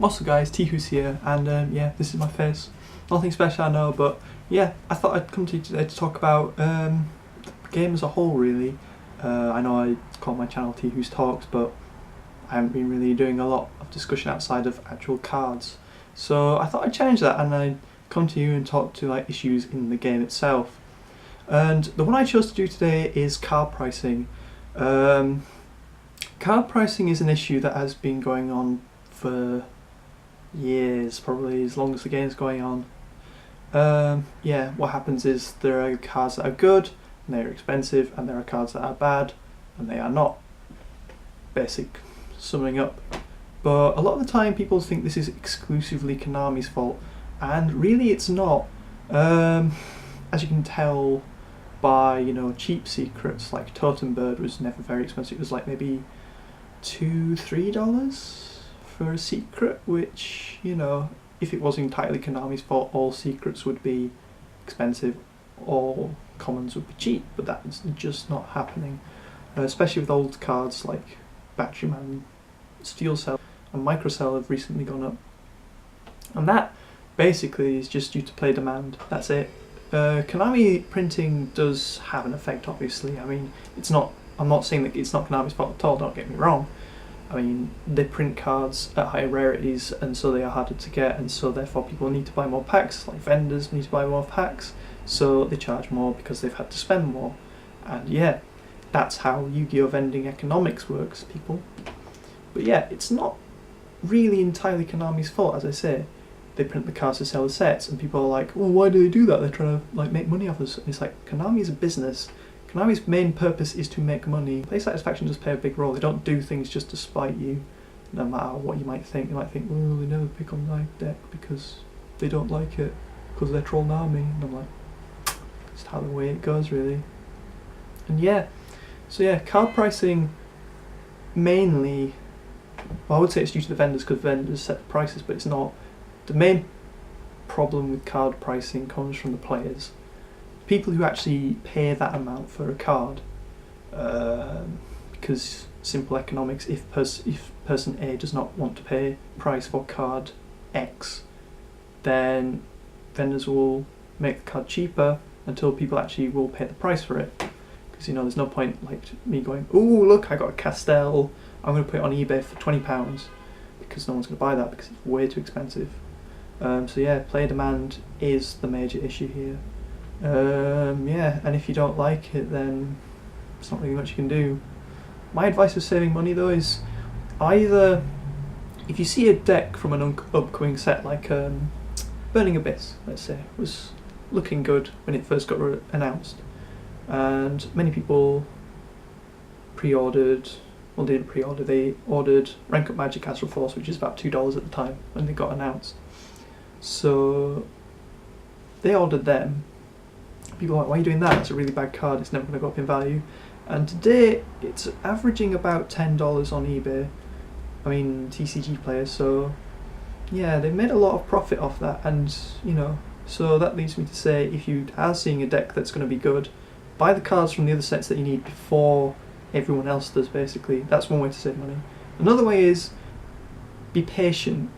What's up guys, Tihus here, and yeah, this is my face. Nothing special I know, but yeah, I thought I'd come to you today to talk about the game as a whole really. I know I call my channel Tihus Talks, but I haven't been really doing a lot of discussion outside of actual cards. So I thought I'd change that and I'd come to you and talk to like issues in the game itself. And the one I chose to do today is card pricing. Card pricing is an issue that has been going on for years, probably as long as the game's going on. Yeah, what happens is there are cards that are good and they're expensive, and there are cards that are bad and they are not. Basic summing up. But a lot of the time people think this is exclusively Konami's fault, and really it's not. As you can tell by, cheap secrets, like Totem Bird was never very expensive. It was like maybe $2-3 for a secret, which, if it was entirely Konami's fault, all secrets would be expensive, all commons would be cheap, but that's just not happening. Especially with old cards like Batteryman, Steel Cell and Microcell have recently gone up. And that basically is just due to play demand, that's it. Konami printing does have an effect, obviously. I mean, I'm not saying that it's not Konami's fault at all, don't get me wrong. I mean, they print cards at higher rarities, and so they are harder to get, and so therefore people need to buy more packs, like vendors need to buy more packs, so they charge more because they've had to spend more. And yeah, that's how Yu-Gi-Oh vending economics works, people. But yeah, it's not really entirely Konami's fault, as I say. They print the cards to sell the sets, and people are like, well, why do they do that? They're trying to make money off us. And it's like, Konami is a business. Konami's main purpose is to make money. Play satisfaction does play a big role. They don't do things just to spite you, no matter what you might think. You might think, well, they never pick on my deck because they don't like it, because they're trolling army. And I'm like, it's how the way it goes, really. And yeah, so yeah, card pricing mainly, well, I would say it's due to the vendors, because vendors set the prices, but it's not. The main problem with card pricing comes from the players. People who actually pay that amount for a card, because simple economics, if person A does not want to pay price for card X, then vendors will make the card cheaper until people actually will pay the price for it. Because there's no point like me going, oh look, I got a Castell, I'm going to put it on eBay for £20, because no one's going to buy that because it's way too expensive. So yeah, player demand is the major issue here. Yeah, and if you don't like it, then there's not really much you can do. My advice for saving money though is either, if you see a deck from an upcoming set like Burning Abyss, let's say, was looking good when it first got announced, and many people pre-ordered, well they didn't pre-order, they ordered Rank Up Magic Astral Force, which is about $2 at the time when they got announced. So they ordered them. People are like, why are you doing that? It's a really bad card, it's never going to go up in value. And today it's averaging about $10 on eBay. I mean, TCG players, so yeah, they made a lot of profit off that. And so that leads me to say, if you are seeing a deck that's going to be good, buy the cards from the other sets that you need before everyone else does, basically. That's one way to save money. Another way is be patient.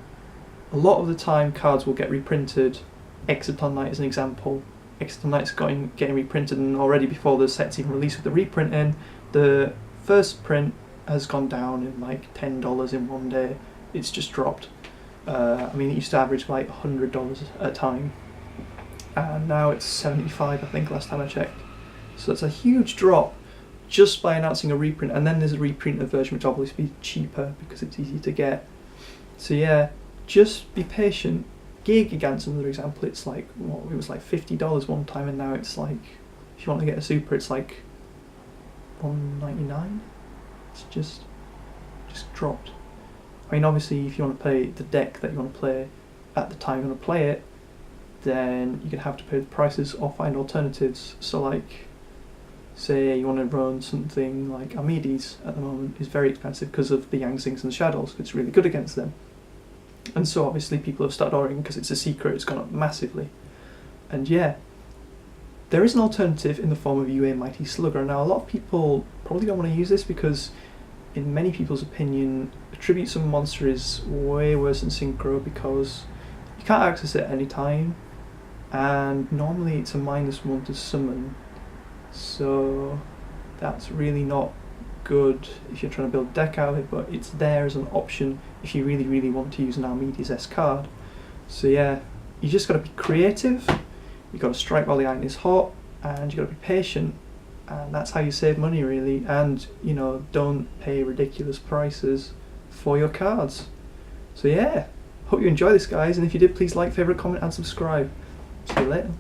A lot of the time cards will get reprinted. Exciton Knight is an example. Exciton Knight's getting reprinted, and already before the set's even released with the reprinting, the first print has gone down in like $10 in one day. It's just dropped. I mean, it used to average like $100 at a time, and now it's $75, I think, last time I checked. So it's a huge drop just by announcing a reprint, and then there's a reprinted version which will obviously be cheaper because it's easy to get. So yeah, just be patient. Gear Gigant's another example. It's like, it was like $50 one time, and now it's like, if you want to get a super, it's like $1.99. It's just dropped. I mean, obviously, if you want to play the deck that you want to play at the time you want to play it, then you're gonna have to pay the prices or find alternatives. So like, say you want to run something like Armides at the moment is very expensive because of the Yang Zings and the Shadows. It's really good against them. And so obviously people have started ordering because it's a secret, it's gone up massively. And yeah, there is an alternative in the form of UA Mighty Slugger. Now a lot of people probably don't want to use this because in many people's opinion, Tribute Summon Monster is way worse than Synchro because you can't access it at any time, and normally it's a -1 to summon, so that's really not good if you're trying to build a deck out of it, but it's there as an option if you really want to use an Armedia's S card. So yeah, you just got to be creative, you got to strike while the iron is hot, and you got to be patient, and that's how you save money really. And you know, don't pay ridiculous prices for your cards. So yeah, hope you enjoy this guys, and if you did, please like, favourite, comment and subscribe. See you later.